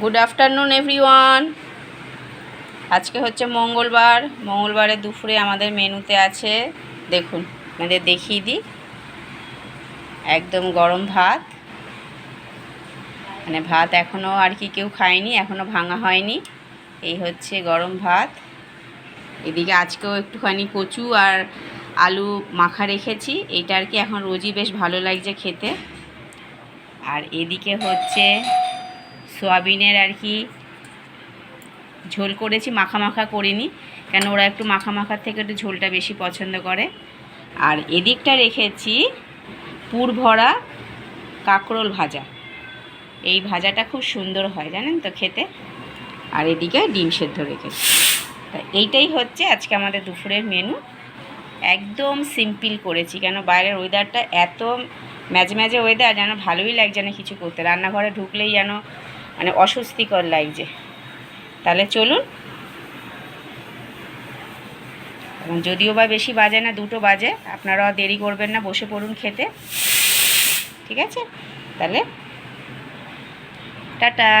Good afternoon everyone. আজকে হচ্ছে মঙ্গলবার। মঙ্গলবারের দুপুরে আমাদের মেনুতে আছে, দেখুন আপনাদের দেখিয়ে দিই, একদম গরম ভাত। মানে ভাত এখনও আর কি কেউ খায়নি, এখনও ভাঙা হয়নি। এই হচ্ছে গরম ভাত। এদিকে আজকেও একটুখানি কচু আর আলু মাখা রেখেছি, এইটা আর কি এখন রোজই বেশ ভালো লাগছে খেতে। আর এদিকে হচ্ছে সোয়াবিনের আর কি ঝোল করেছি, মাখা মাখা করিনি, কেন ওরা একটু মাখা মাখার থেকে একটু ঝোলটা বেশি পছন্দ করে। আর এদিকটা রেখেছি পুর ভরা কাঁকরোল ভাজা। এই ভাজাটা খুব সুন্দর হয় জানেন তো খেতে। আর এদিকে ডিম সেদ্ধ রেখেছি। তা এইটাই হচ্ছে আজকে আমাদের দুপুরের মেনু। একদম সিম্পল করেছি, কেন বাইরের ওয়েদারটা এত ম্যাজে ম্যাজে ওয়েদার, যেন ভালোই লাগছে না কিছু করতে। রান্নাঘরে ঢুকলেই যেন মানে অস্বস্তিকর লাগছে। তাহলে চলুন, যদিও বা বেশি বাজে না, 2টো বাজে, আপনারাও দেরি করবেন না, বসে পড়ুন খেতে। ঠিক আছে, তাহলে টাটা।